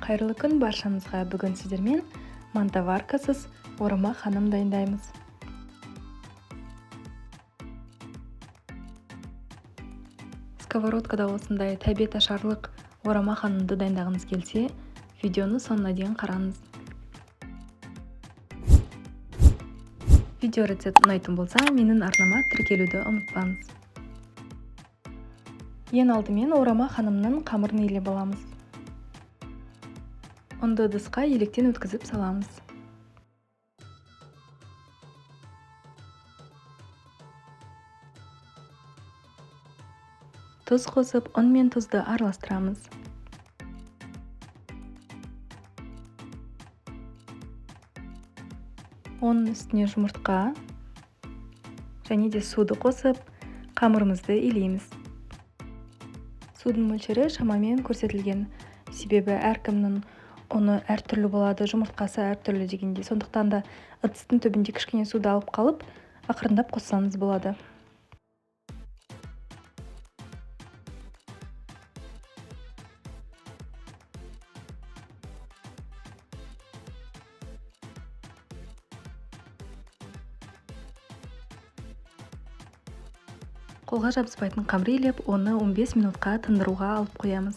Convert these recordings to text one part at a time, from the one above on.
Қайырлы күн баршаңызға. Бүгін сіздермен мантаваркасыз орама ханым дайындаймыз. Сковородкада осындай тәбет ашарлық орама ханымды дайындағыңыз келсе, видеоны соңына дейін қараңыз. Видео рецепт ұнайтын болса, менің арнама тіркелуді ұмытпаңыз. Ең алдымен орама ханымның қамырын илеп аламыз. Ұнды ыдысқа електен өткізіп саламыз. Тұз қосып, ұн мен тұзды араластырамыз. Оның үстіне жұмыртқа және де суды қосып, қамырымызды илейміз. Судың мөлшері шамамен көрсетілген, себебі әркімнің оны әртүрлі болады, жұмыртқасы әртүрлі дегенде. Сондықтан да ыдыстың түбінде кішкене суды алып қалып, ақырындап қоссаңыз болады. Қолға жабыспайтын қамыр илеп, оны 15 минутқа тындыруға алып қоямыз.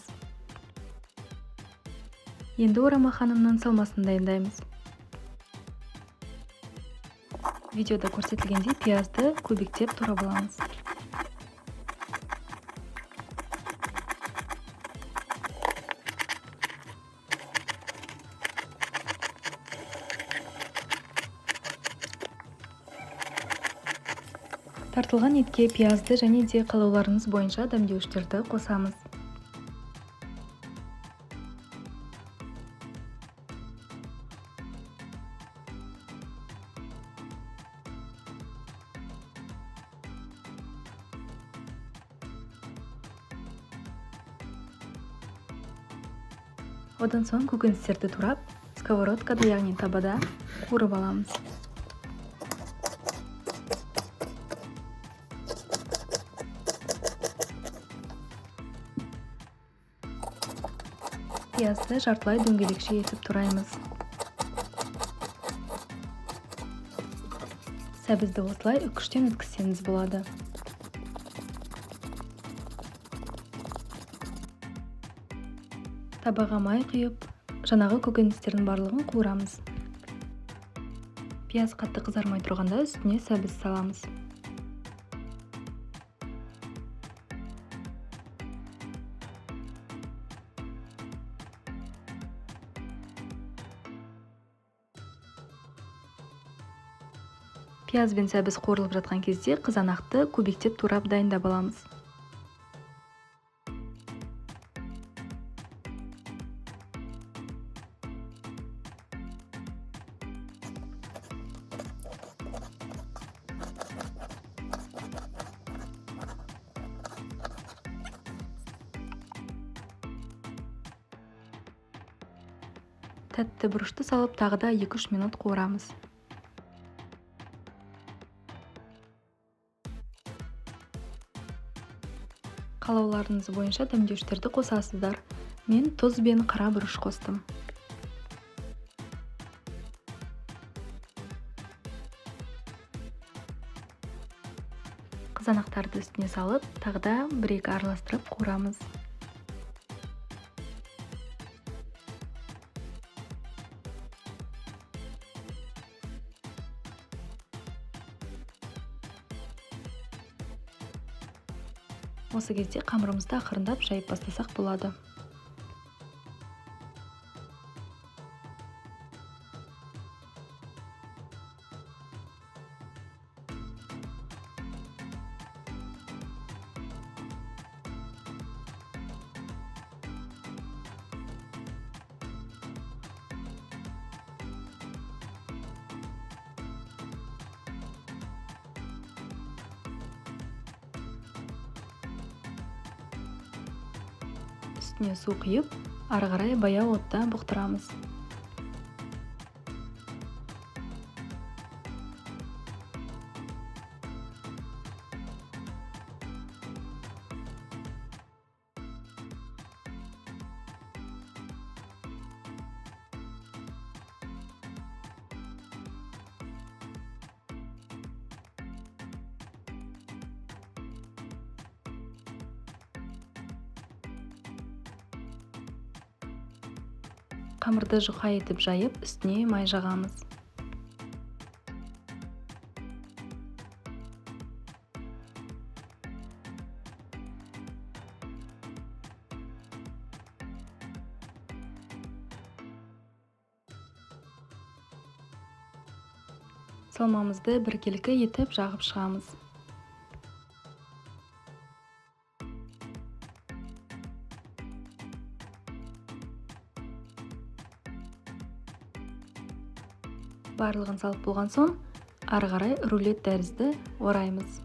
Енді орама ханымның салмасын дайындаймыз. Видеода көрсетілгендей пиязды көбіктеп турап аламыз. Тартылған етке пиязды және де қалауларыңыз бойынша дәмдеуіштерді қосамыз. Одан соң көкөністерді турап, сковородкада, яғни табада қуырып аламыз. Пиязды жартылай дөңгелекше етіп тураймыз. Сәбізді осылай үкіштен өткізсеңіз болады. Табаға май құйып, жаңағы көкөністердің барлығын қуырамыз. Пияз қатты қызармай тұрғанда үстіне сәбіз саламыз. Пияз бен сәбіз қуырылып жатқан кезде қызанақты көбіктеп турап дайындап аламыз. Тәтті бұрышты салып, тағы да 2-3 минут қуырамыз. Қалауларыңыз бойынша дәмдеуіштерді қосасыздар. Мен тұз бен қара бұрыш қостым. Қызанақтарды үстіне салып, тағы да 1-2 араластырып қуырамыз. Осы кезде қамырымызды ақырындап жайып бастасақ болады. Үстіне су құйып, ары қарай баяу отта бұқтырамыз. Қамырды жұқа етіп жайып, үстіне май жағамыз. Салмамызды біркелкі етіп жағып шығамыз. Барлығын салып болған соң, ары қарай рулет тәрізді ораймыз.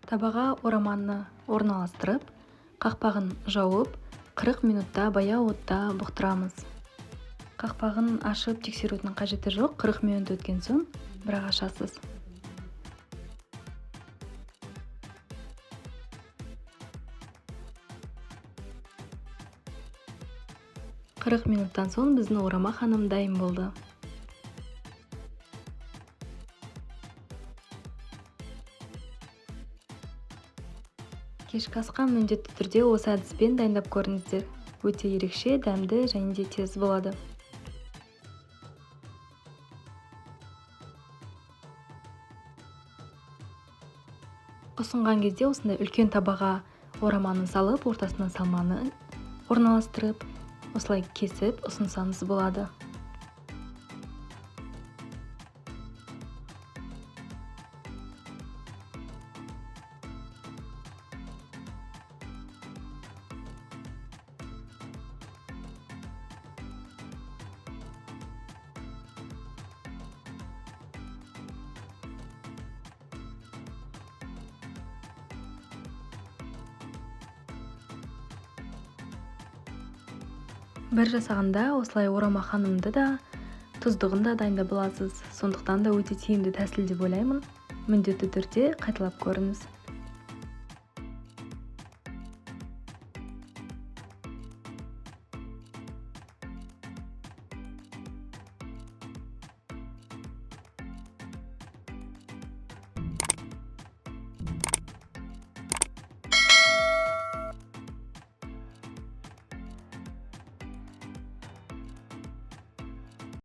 Табаға ораманы орналастырып, қақпағын жауып, 40 минутта баяу отта бұқтырамыз. Қақпағын ашып тексерудің қажеті жоқ, 40 минут өткен соң бірақ ашасыз. 40 минуттан соң біздің орама ханым дайын болды. Кешкі асқа міндетті түрде осы әдіспен дайындап көріңіздер. Өте ерекше, дәмді және де тез болады. Ұсынған кезде осындай үлкен табаға ораманы салып, ортасына салманы орналастырып, осылай кесіп ұсынсаңыз болады. Бір жасағанда осылай орама ханымды да, тұздығын да дайындап аласыз. Сондықтан да өте тиімді тәсіл деп ойлаймын. Міндетті түрде қайталап көріңіз.